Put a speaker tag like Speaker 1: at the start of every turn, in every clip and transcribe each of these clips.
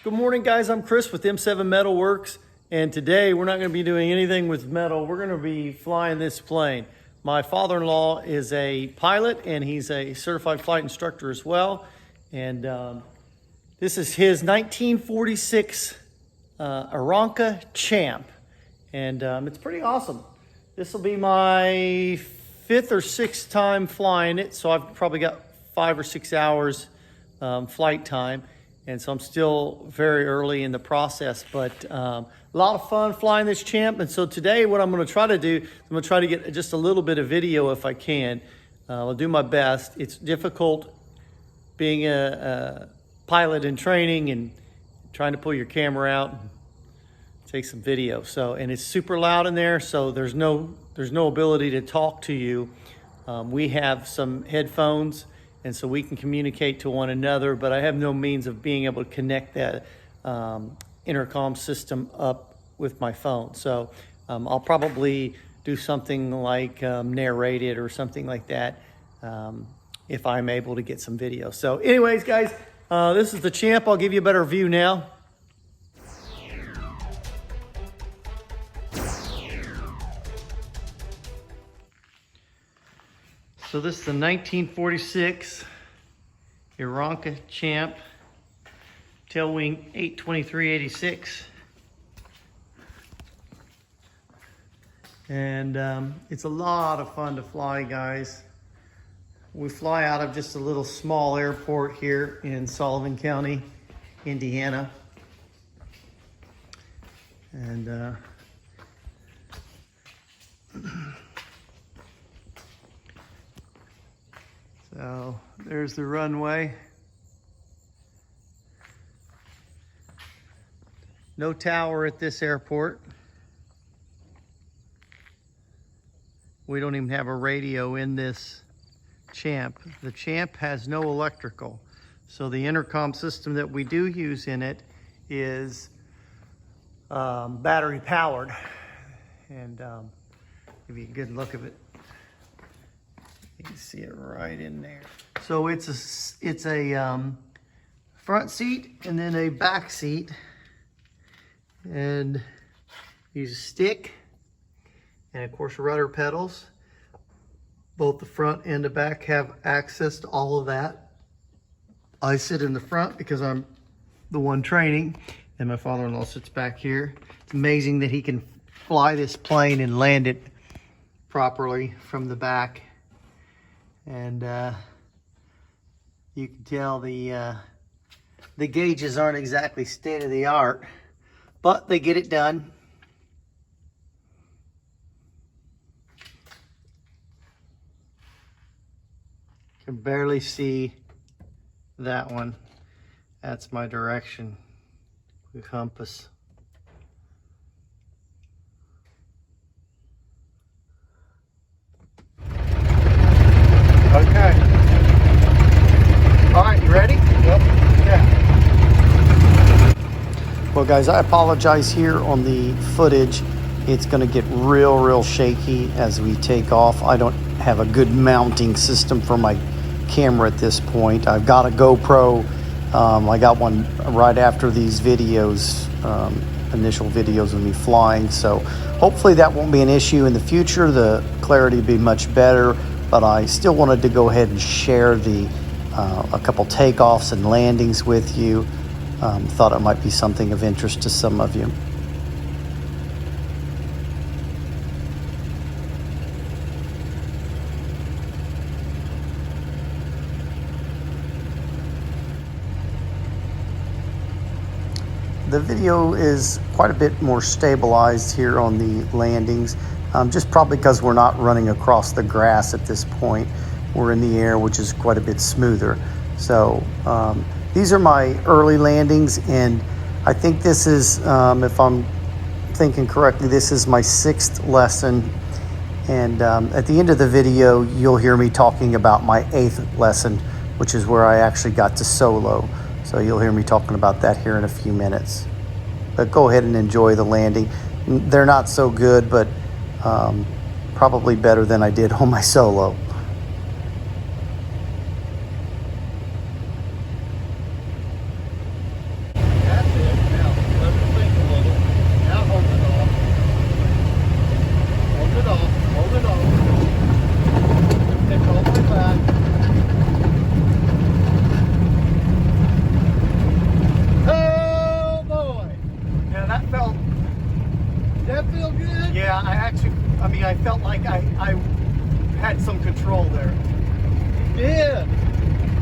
Speaker 1: Good morning, guys. I'm Chris with M7 Metalworks, and today we're not going to be doing anything with metal. We're going to be flying this plane. My father-in-law is a pilot, and he's a certified flight instructor as well. And this is his 1946 Aeronca Champ, and it's pretty awesome. This will be my 5th or 6th time flying it, so I've probably got 5 or 6 hours flight time. And so I'm still very early in the process, but a lot of fun flying this Champ. And so today what I'm going to try to do, I'm going to try to get just a little bit of video if I can. I'll do my best. It's difficult being a pilot in training and trying to pull your camera out and take some video. So, and it's super loud in there, so there's no ability to talk to you. We have some headphones, and so we can communicate to one another, but I have no means of being able to connect that intercom system up with my phone. So I'll probably do something like narrate it or something like that if I'm able to get some video. So anyways, guys, this is the Champ. I'll give you a better view now. So this is the 1946 Aeronca Champ, tail wing 823/86. And it's a lot of fun to fly, guys. We fly out of just a little small airport here in Sullivan County, Indiana. And so there's the runway. No tower at this airport. We don't even have a radio in this Champ. The Champ has no electrical. So the intercom system that we do use in it is battery powered. And give you a good look of it. You can see it right in there. So it's a front seat and then a back seat, and use a stick and of course rudder pedals. Both the front and the back have access to all of that. I sit in the front because I'm the one training, and my father-in-law sits back here. It's amazing that he can fly this plane and land it properly from the back. And you can tell the gauges aren't exactly state-of-the-art, but they get it done. You can barely see that one. That's my direction, the compass. Okay. All right, you ready? Yep. Yeah. Well, guys, I apologize here on the footage. It's going to get real shaky as we take off. I don't have a good mounting system for my camera at this point. I've got a GoPro. I got one right after these videos, initial videos of me flying. So hopefully that won't be an issue in the future. The clarity will be much better. But I still wanted to go ahead and share a couple takeoffs and landings with you. Thought it might be something of interest to some of you. The video is quite a bit more stabilized here on the landings. Just probably because we're not running across the grass at this point. We're in the air, which is quite a bit smoother. So these are my early landings, and I think this is, if I'm thinking correctly, this is my 6th lesson. And at the end of the video, you'll hear me talking about my 8th lesson, which is where I actually got to solo. So you'll hear me talking about that here in a few minutes. But go ahead and enjoy the landing. They're not so good, but probably better than I did on my solo.
Speaker 2: That's it.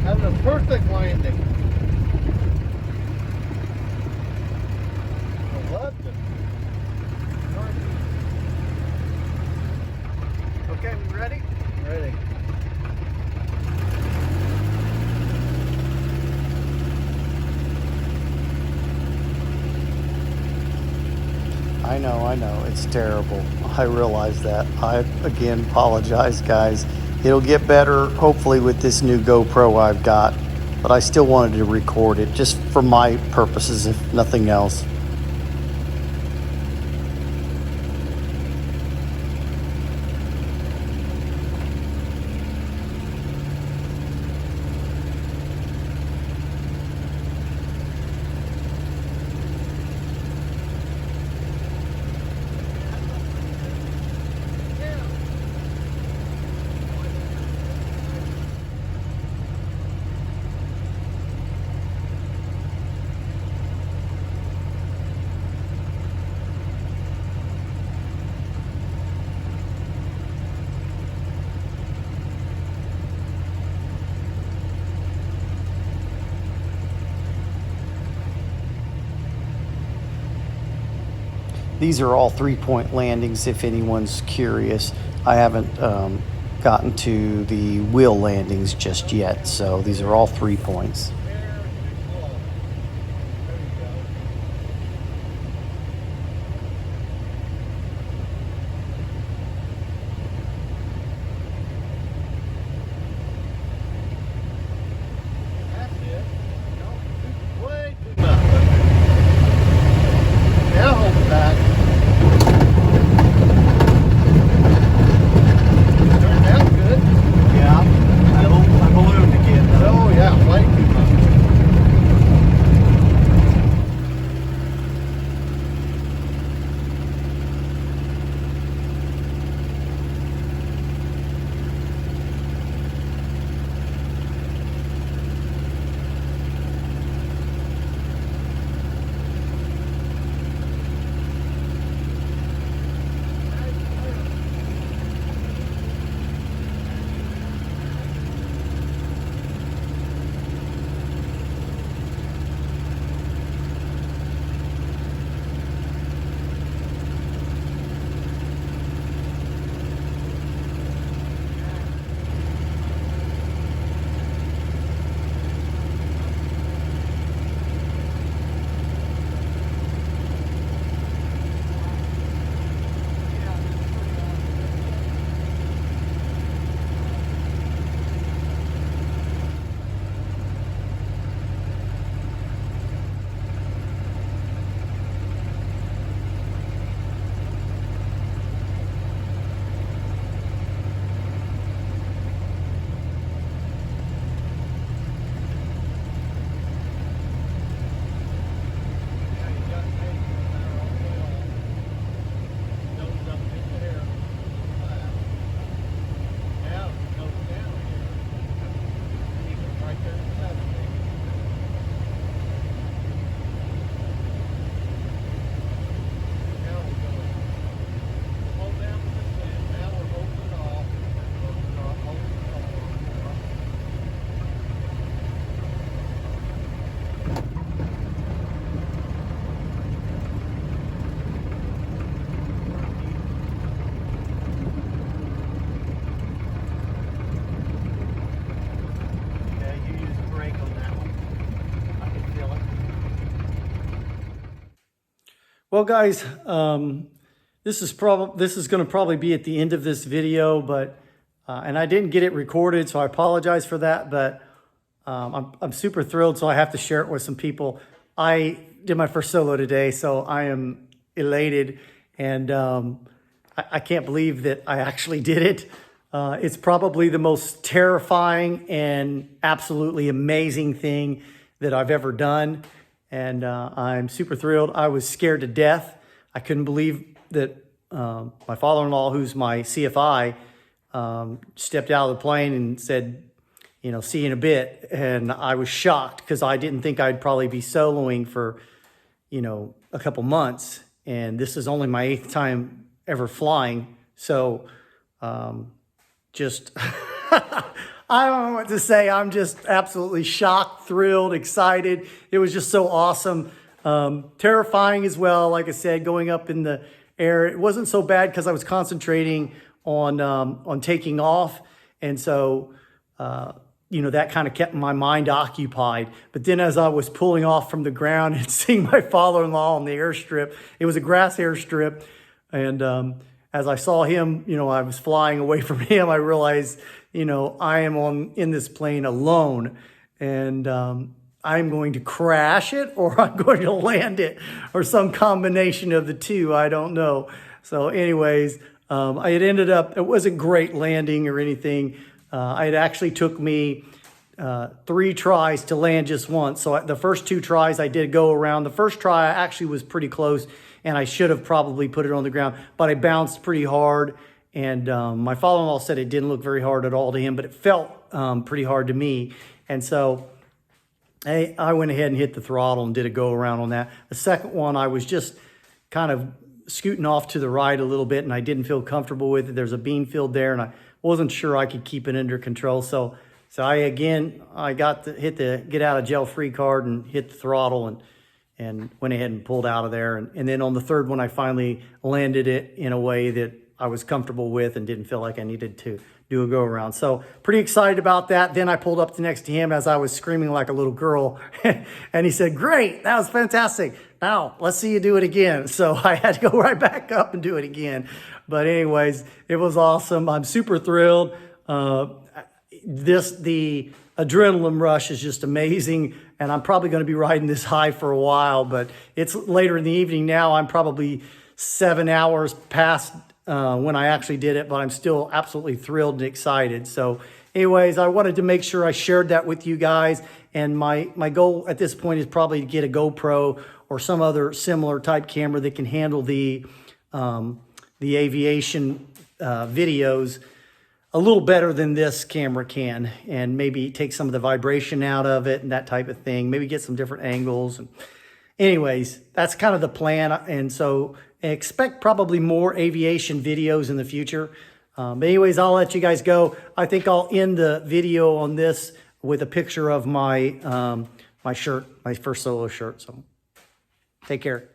Speaker 1: Having a perfect landing. I loved it. Okay, we ready? Ready. I know, it's terrible. I realize that. I, again, apologize, guys. It'll get better, hopefully, with this new GoPro I've got, but I still wanted to record it, just for my purposes, if nothing else. These are all 3-point landings, if anyone's curious. I haven't gotten to the wheel landings just yet, so these are all 3 points. Well, guys, this is going to probably be at the end of this video, but and I didn't get it recorded, so I apologize for that. But I'm super thrilled, so I have to share it with some people. I did my first solo today, so I am elated, and I can't believe that I actually did it. It's probably the most terrifying and absolutely amazing thing that I've ever done. And I'm super thrilled. I was scared to death. I couldn't believe that my father-in-law, who's my CFI, stepped out of the plane and said, you know, see you in a bit. And I was shocked because I didn't think I'd probably be soloing for, you know, a couple months. And this is only my 8th time ever flying. So just, I don't know what to say. I'm just absolutely shocked, thrilled, excited. It was just so awesome. Terrifying as well. Like I said, going up in the air. It wasn't so bad because I was concentrating on taking off. And so, you know, that kind of kept my mind occupied. But then as I was pulling off from the ground and seeing my father-in-law on the airstrip, it was a grass airstrip. And as I saw him, you know, I was flying away from him, I realized, you know, I am in this plane alone. And I'm going to crash it or I'm going to land it or some combination of the two. I don't know. So anyways, it ended up, it wasn't great landing or anything. It actually took me 3 tries to land just once. So the first 2 tries I did go around. The first try I actually was pretty close and I should have probably put it on the ground, but I bounced pretty hard. And my father-in-law said it didn't look very hard at all to him, but it felt pretty hard to me. And so I went ahead and hit the throttle and did a go around on that. The second one, I was just kind of scooting off to the right a little bit and I didn't feel comfortable with it. There's a bean field there and I wasn't sure I could keep it under control. So I got to hit the get out of jail free card and hit the throttle and went ahead and pulled out of there. And then on the third one, I finally landed it in a way that I was comfortable with and didn't feel like I needed to do a go around. So pretty excited about that. Then I pulled up next to him as I was screaming like a little girl. And he said, "Great, that was fantastic. Now let's see you do it again." So I had to go right back up and do it again. But anyways, it was awesome. I'm super thrilled. The adrenaline rush is just amazing. And I'm probably going to be riding this high for a while, but it's later in the evening now. I'm probably 7 hours past when I actually did it, but I'm still absolutely thrilled and excited. So anyways, I wanted to make sure I shared that with you guys. And my goal at this point is probably to get a GoPro or some other similar type camera that can handle the aviation videos a little better than this camera can, and maybe take some of the vibration out of it and that type of thing, maybe get some different angles. And anyways, that's kind of the plan. And so expect probably more aviation videos in the future. But anyways, I'll let you guys go. I think I'll end the video on this with a picture of my my shirt, my first solo shirt. So take care.